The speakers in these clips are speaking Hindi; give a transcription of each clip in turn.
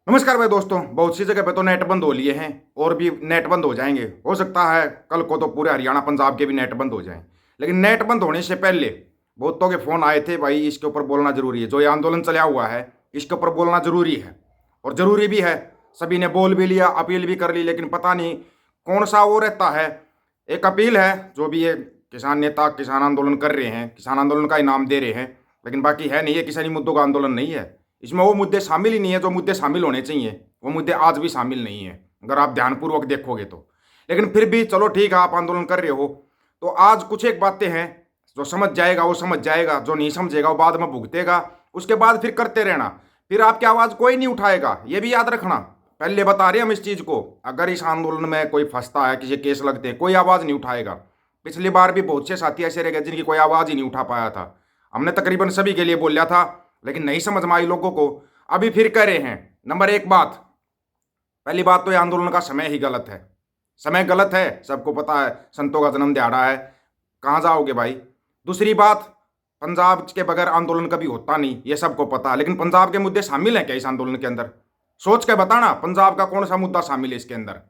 नमस्कार भाई दोस्तों। बहुत सी जगह पे तो नेट बंद हो लिए हैं और भी नेट बंद हो जाएंगे। हो सकता है कल को तो पूरे हरियाणा पंजाब के भी नेट बंद हो जाएं। लेकिन नेट बंद होने से पहले बहुतों के फ़ोन आए थे, भाई इसके ऊपर बोलना ज़रूरी है। जो ये आंदोलन चला हुआ है इसके ऊपर बोलना ज़रूरी है और ज़रूरी भी है। सभी ने बोल भी लिया, अपील भी कर ली, लेकिन पता नहीं कौन सा वो रहता है। एक अपील है, जो भी ये किसान नेता किसान आंदोलन कर रहे हैं, किसान आंदोलन का इनाम दे रहे हैं, लेकिन बाकी है नहीं, ये किसानी मुद्दों का आंदोलन नहीं है। इसमें वो मुद्दे शामिल ही नहीं है जो मुद्दे शामिल होने चाहिए। वो मुद्दे आज भी शामिल नहीं है अगर आप ध्यानपूर्वक देखोगे तो। लेकिन फिर भी चलो ठीक है, आप आंदोलन कर रहे हो तो आज कुछ एक बातें हैं। जो समझ जाएगा वो समझ जाएगा, जो नहीं समझेगा वो बाद में भुगतेगा। उसके बाद फिर करते रहना, फिर आपकी आवाज़ कोई नहीं उठाएगा, ये भी याद रखना। पहले बता रहे हम इस चीज़ को, अगर इस आंदोलन में कोई फंसता है, किसी केस लगते हैं, कोई आवाज़ नहीं उठाएगा। पिछली बार भी बहुत से साथी ऐसे रह गए जिनकी कोई आवाज़ ही नहीं उठा पाया था। हमने तकरीबन सभी के लिए बोला था, लेकिन नहीं समझ में आई लोगों को। अभी फिर कह रहे हैं। नंबर एक बात, पहली बात तो ये आंदोलन का समय ही गलत है। समय गलत है, सबको पता है। संतों का जन्म दिहाड़ा है, कहाँ जाओगे भाई। दूसरी बात, पंजाब के बगैर आंदोलन कभी होता नहीं, ये सबको पता है। लेकिन पंजाब के मुद्दे शामिल हैं क्या इस आंदोलन के अंदर? सोच के बताना, पंजाब का कौन सा मुद्दा शामिल है इसके अंदर।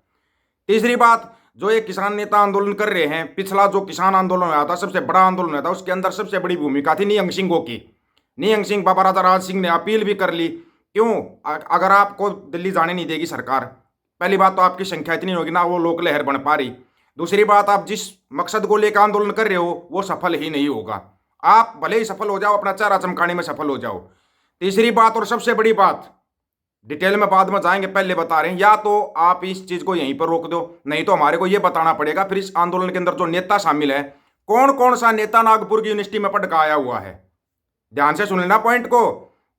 तीसरी बात, जो ये किसान नेता आंदोलन कर रहे हैं, पिछला जो किसान आंदोलन हुआ था, सबसे बड़ा आंदोलन हुआ था, उसके अंदर सबसे बड़ी भूमिका थी निहंग सिंहों की। निहंग सिंह, बाबा राजा राज सिंह ने अपील भी कर ली। क्यों? अगर आपको दिल्ली जाने नहीं देगी सरकार, पहली बात तो आपकी संख्या इतनी होगी ना, वो लोक लहर बन पा रही। दूसरी बात, आप जिस मकसद को लेकर आंदोलन कर रहे हो वो सफल ही नहीं होगा। आप भले ही सफल हो जाओ, अपना चेहरा चमकाने में सफल हो जाओ। तीसरी बात और सबसे बड़ी बात, डिटेल में बाद में जाएंगे, पहले बता रहे हैं, या तो आप इस चीज को यहीं पर रोक दो, नहीं तो हमारे को यह बताना पड़ेगा फिर इस आंदोलन के अंदर जो नेता शामिल है, कौन कौन सा नेता नागपुर की यूनिवर्सिटी में पढ़ के आया हुआ है। ध्यान से सुन लेना पॉइंट को।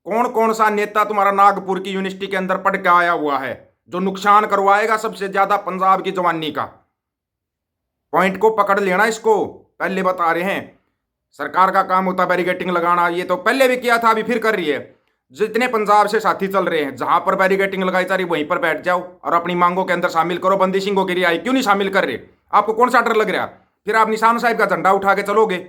कौन कौन सा नेता तुम्हारा नागपुर की यूनिवर्सिटी के अंदर पढ़ के आया हुआ है, जो नुकसान करवाएगा सबसे ज्यादा पंजाब की जवानी का। पॉइंट को पकड़ लेना इसको, पहले बता रहे हैं। सरकार का काम होता है बैरिकेटिंग लगाना, ये तो पहले भी किया था, अभी फिर कर रही है। जितने पंजाब से साथी चल रहे हैं, जहां पर बैरिकेटिंग लगाई जा रही वहीं पर बैठ जाओ और अपनी मांगों के अंदर शामिल करो। बंदी सिंहों की रिहाई क्यों नहीं शामिल कर रहे? आपको कौन सा डर लग रहा? फिर आप निशान साहिब का झंडा उठा के चलोगे।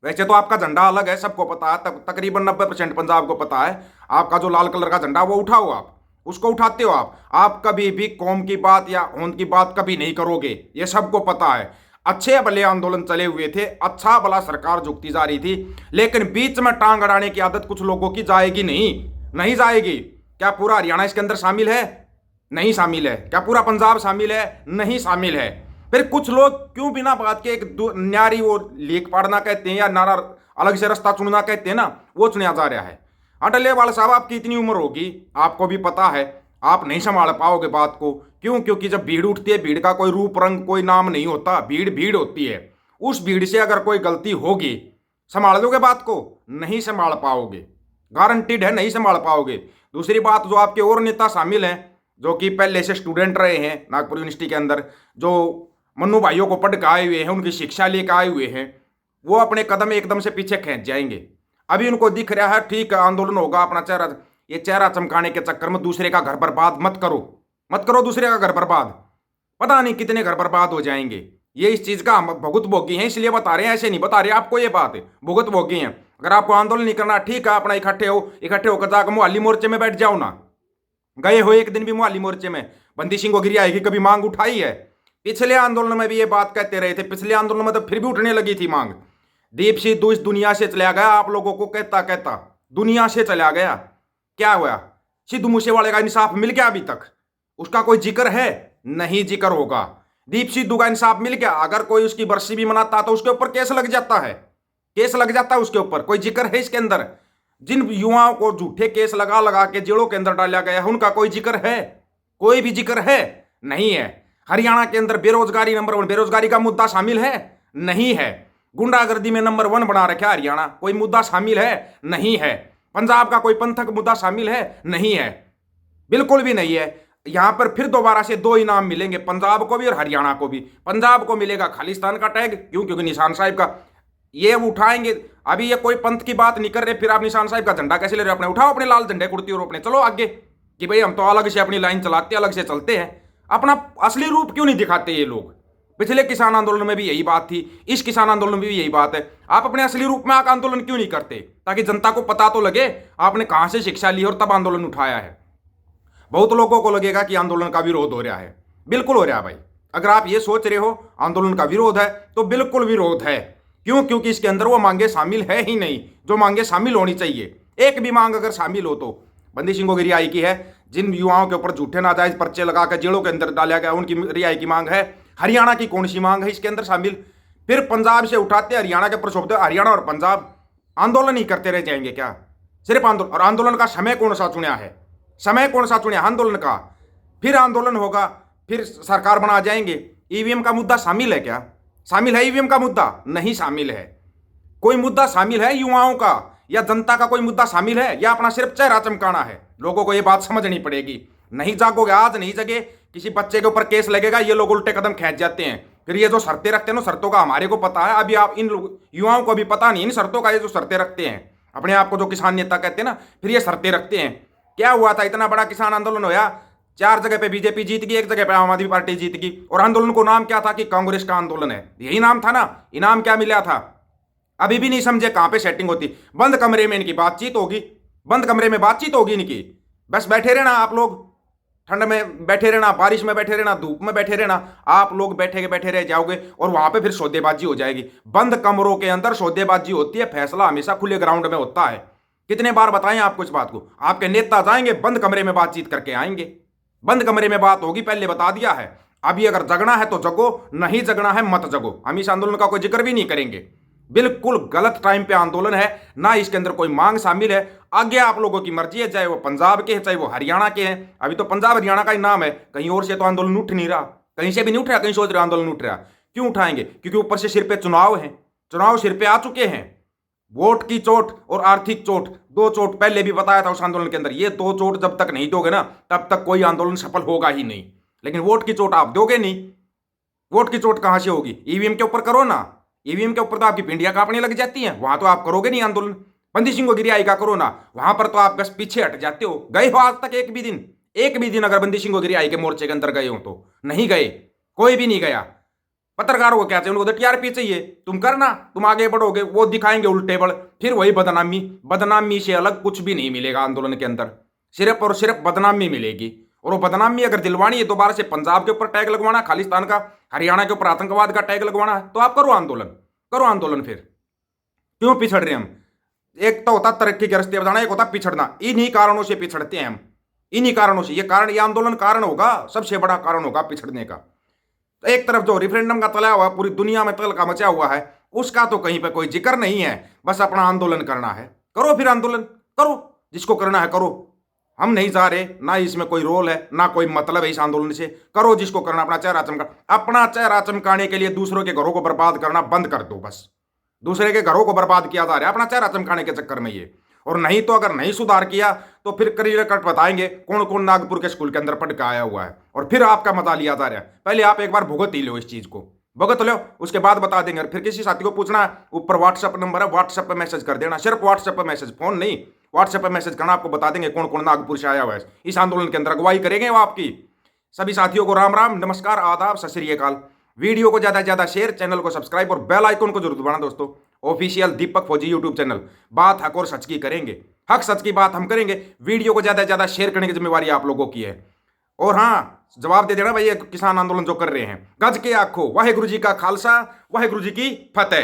वैसे तो आपका झंडा अलग है, सबको पता है, तकरीबन 90% पंजाब को पता है। आपका जो लाल कलर का झंडा वो उठाओ, आप उसको उठाते हो। आप कभी भी कौम की बात या होंद की बात कभी नहीं करोगे, ये सबको पता है। अच्छे भले आंदोलन चले हुए थे, अच्छा भला सरकार झुकती जा रही थी, लेकिन बीच में टांग अड़ाने की आदत कुछ लोगों की जाएगी नहीं, नहीं जाएगी। क्या पूरा हरियाणा इसके अंदर शामिल है? नहीं शामिल है। क्या पूरा पंजाब शामिल है? नहीं शामिल है। फिर कुछ लोग क्यों बिना बात के एक न्यारी वो लीक पाड़ना कहते हैं या नारा अलग से रास्ता चुनना कहते हैं ना, वो चुना जा रहा है। हाँ डल्लेवाल साहब, आपकी इतनी उम्र होगी, आपको भी पता है, आप नहीं संभाल पाओगे बात को। क्यों? क्योंकि जब भीड़ उठती है, भीड़ का कोई रूप रंग कोई नाम नहीं होता, भीड़ भीड़ होती है। उस भीड़ से अगर कोई गलती होगी, संभाल लोगे बात को? नहीं संभाल पाओगे, गारंटीड है, नहीं संभाल पाओगे। दूसरी बात, जो आपके और नेता शामिल हैं, जो कि पहले से स्टूडेंट रहे हैं नागपुर यूनिवर्सिटी के अंदर, जो मन्नू भाइयों को पढ़ के आए हुए हैं, उनकी शिक्षा लेकर आए हुए हैं, वो अपने कदम एकदम से पीछे खींच जाएंगे। अभी उनको दिख रहा है ठीक है आंदोलन होगा, अपना चेहरा, ये चेहरा चमकाने के चक्कर में दूसरे का घर बर्बाद मत करो, मत करो दूसरे का घर बर्बाद। पता नहीं कितने घर बर्बाद हो जाएंगे। ये इस चीज का हम भुगत भोगी हैं, इसलिए बता रहे हैं, ऐसे नहीं बता रहे आपको, ये बात है, भुगत भोगी हैं। अगर आपको आंदोलन नहीं करना, ठीक है, अपना इकट्ठे होकर जाकर मोहाली मोर्चे में बैठ जाओ ना। गए हो एक दिन भी मोहाली मोर्चे में? बंदी सिंह गिरी आएगी कभी मांग उठाई है? पिछले आंदोलन में भी ये बात कहते रहे थे, पिछले आंदोलन में तो फिर भी उठने लगी थी मांग। दीप सिद्धू इस दुनिया से चला गया, आप लोगों को कहता कहता दुनिया से चला गया। क्या हुआ? सिद्धू मूसेवाले का इंसाफ मिल गया? अभी तक उसका कोई जिक्र है? नहीं जिक्र होगा। दीप सिद्धू का इंसाफ मिल गया? अगर कोई उसकी बरसी भी मनाता तो उसके ऊपर केस लग जाता है, केस लग जाता है उसके ऊपर। कोई जिक्र है इसके अंदर? जिन युवाओं को झूठे केस लगा लगा के जेलों के अंदर डाला गया, उनका कोई जिक्र है? कोई भी जिक्र है? नहीं है। हरियाणा के अंदर बेरोजगारी नंबर 1, बेरोजगारी का मुद्दा शामिल है? नहीं है। गुंडागर्दी में नंबर 1 बना रखा हरियाणा, कोई मुद्दा शामिल है? नहीं है। पंजाब का कोई पंथक मुद्दा शामिल है? नहीं है, बिल्कुल भी नहीं है। यहां पर फिर दोबारा से 2 इनाम मिलेंगे, पंजाब को भी और हरियाणा को भी। पंजाब को मिलेगा खालिस्तान का टैग, क्यों? क्योंकि निशान साहिब का ये उठाएंगे। अभी ये कोई पंथ की बात नहीं कर रहे, फिर आप निशान साहिब का झंडा कैसे ले रहे हो? अपने उठाओ, अपने लाल झंडे कुर्ती और अपने चलो आगे, कि भाई हम तो अलग से अपनी लाइन चलाते, अलग से चलते हैं। अपना असली रूप क्यों नहीं दिखाते ये लोग? पिछले किसान आंदोलन में भी यही बात थी, इस किसान आंदोलन में भी यही बात है। आप अपने असली रूप में आकर आंदोलन क्यों नहीं करते, ताकि जनता को पता तो लगे आपने कहां से शिक्षा ली और तब आंदोलन उठाया है। बहुत लोगों को लगेगा कि आंदोलन का विरोध हो रहा है, बिल्कुल हो रहा है भाई। अगर आप ये सोच रहे हो आंदोलन का विरोध है तो बिल्कुल विरोध है। क्यों? क्योंकि इसके अंदर वो मांगे शामिल है ही नहीं जो मांगे शामिल होनी चाहिए। एक भी मांग अगर शामिल हो तो बंदी सिंह को की रिहाई की है। जिन युवाओं के ऊपर झूठे नाजायज पर्चे लगाकर जेलों के अंदर डाला गया उनकी रिहाई की मांग है। हरियाणा की कौन सी मांग है इसके अंदर शामिल? फिर पंजाब से उठाते हरियाणा के प्रक्षोभ, हरियाणा और पंजाब आंदोलन ही करते रह जाएंगे क्या? सिर्फ आंदोलन। और आंदोलन का समय कौन सा चुना है? समय कौन सा चुना आंदोलन का? फिर आंदोलन होगा, फिर सरकार बना जाएंगे। ईवीएम का मुद्दा शामिल है क्या? शामिल है ईवीएम का मुद्दा? नहीं शामिल है। कोई मुद्दा शामिल है युवाओं का या जनता का? कोई मुद्दा शामिल है या अपना सिर्फ चेहरा चमकाना है? लोगों को यह बात समझनी पड़ेगी। नहीं जागोगे, आज नहीं जगे, किसी बच्चे के ऊपर केस लगेगा, ये लोग उल्टे कदम खींच जाते हैं। फिर ये जो शर्तें रखते हैं ना, शर्तों का हमारे को पता है, अभी आप इन युवाओं को अभी पता नहीं इन शर्तों का। ये जो शर्तें रखते हैं, अपने आप को जो किसान नेता कहते हैं ना, फिर ये शर्तें रखते हैं। क्या हुआ था? इतना बड़ा किसान आंदोलन होया, 4 जगह पे बीजेपी जीत गई, 1 जगह पे आम आदमी पार्टी जीत गई। और आंदोलन को नाम क्या था कि कांग्रेस का आंदोलन है, यही नाम था ना। इनाम क्या मिला था? अभी भी नहीं समझे कहां पे सेटिंग होती। बंद कमरे में इनकी बातचीत होगी, बंद कमरे में बातचीत होगी इनकी। बस बैठे रहना आप लोग, ठंड में बैठे रहना, बारिश में बैठे रहना, धूप में बैठे रहना। आप लोग बैठे रह जाओगे और वहां पे फिर सौदेबाजी हो जाएगी। बंद कमरों के अंदर सौदेबाजी होती है, फैसला हमेशा खुले ग्राउंड में होता है। कितने बार बताएं आपको इस बात को? आपके नेता जाएंगे बंद कमरे में बातचीत करके आएंगे, बंद कमरे में बात होगी, पहले बता दिया है। अभी अगर जगना है तो जगो, नहीं जगना है मत जगो। हम इस आंदोलन का कोई जिक्र भी नहीं करेंगे। बिल्कुल गलत टाइम पे आंदोलन है, ना इसके अंदर कोई मांग शामिल है। आगे आप लोगों की मर्जी है, चाहे वो पंजाब के हैं चाहे वो हरियाणा के हैं। अभी तो पंजाब हरियाणा का ही नाम है, कहीं और से तो आंदोलन उठ नहीं रहा, कहीं से भी नहीं उठ रहा। कहीं सोच रहे आंदोलन उठ रहा, क्यों उठाएंगे? क्योंकि ऊपर से सिर पे चुनाव है, चुनाव सिर पे आ चुके हैं। वोट की चोट और आर्थिक चोट, 2 चोट पहले भी बताया था उस आंदोलन के अंदर। ये 2 चोट जब तक नहीं दोगे ना, तब तक कोई आंदोलन सफल होगा ही नहीं। लेकिन वोट की चोट आप दोगे नहीं। वोट की चोट कहां से होगी? ईवीएम के ऊपर करो ना। ईवीएम के ऊपर तो आपकी पिंडियां कांपने लग जाती हैं, वहां तो आप करोगे नहीं आंदोलन। बंदी सिंह को गिरियाई का करो ना, वहां पर तो आप बस पीछे हट जाते हो। गए हो आज तक एक भी दिन अगर बंदी सिंह को गिरियाई के मोर्चे के अंदर गए हो तो? नहीं गए, कोई भी नहीं गया। पत्रकारों को क्या चाहिए? उनको तो टीआरपी चाहिए। तुम करना, तुम आगे बढ़ोगे, वो दिखाएंगे उल्टे बड़, फिर वही बदनामी। बदनामी से अलग कुछ भी नहीं मिलेगा आंदोलन के अंदर, सिर्फ और सिर्फ बदनामी मिलेगी। और वो बदनामी अगर दिलवानी है, दोबारा से पंजाब के ऊपर टैग लगवाना, खालिस्तान का, हरियाणा के ऊपर आतंकवाद का टैग लगवाना है, तो आप करो आंदोलन, करो आंदोलन। फिर क्यों पिछड़ रहे हम? एक तो होता तरक्की के रास्ते बताना, एक होता पिछड़ना। इन्हीं कारणों से पिछड़ते हैं हम, इन्हीं कारणों से। ये कारण, ये आंदोलन कारण होगा, सबसे बड़ा कारण होगा पिछड़ने का। तो एक तरफ जो रेफरेंडम का तला हुआ, पूरी दुनिया में तहलका मचा हुआ है, उसका तो कहीं पे कोई जिक्र नहीं है। बस अपना आंदोलन करना है, करो फिर आंदोलन, करो जिसको करना है करो। हम नहीं जा रहे, ना इसमें कोई रोल है, ना कोई मतलब है इस आंदोलन से। करो जिसको करना, अपना चेहरा चमका। अपना चेहरा चमकाने के लिए दूसरों के घरों को बर्बाद करना बंद कर दो। बस दूसरे के घरों को बर्बाद किया जा रहा है अपना चेहरा चमकाने के चक्कर में ये। और नहीं तो अगर नहीं सुधार किया तो फिर करियर कट बताएंगे कौन कौन नागपुर के स्कूल के अंदर पढ़ के आया हुआ है, और फिर आपका मजा लिया जा रहा है। पहले आप एक बार भुगत ही लो इस चीज को, भुगत लो, उसके बाद बता देंगे। और फिर किसी साथी को पूछना है, ऊपर व्हाट्सएप नंबर है, व्हाट्सएप पे मैसेज कर देना, सिर्फ व्हाट्सएप पे मैसेज, फोन नहीं, व्हाट्सएप पे मैसेज करना। आपको बता देंगे कौन कौन नागपुर से आया हुआ है, इस आंदोलन के अंदर अगुवाई करेंगे वो आपकी। सभी साथियों को राम राम, नमस्कार, आदाब, सत श्री अकाल। वीडियो को ज्यादा से ज्यादा शेयर, चैनल को सब्सक्राइब और बेल आइकन को जरूर दबाना दोस्तों। ऑफिशियल दीपक फौजी यूट्यूब चैनल, बात हक और सच की करेंगे, हक सच की बात हम करेंगे। वीडियो को ज्यादा से ज्यादा शेयर करने की जिम्मेवारी आप लोगों की है। और हाँ, जवाब दे देना भाई, ये किसान आंदोलन जो कर रहे हैं, गज के आखो, वाहेगुरु जी का खालसा, वाहेगुरु जी की फतेह।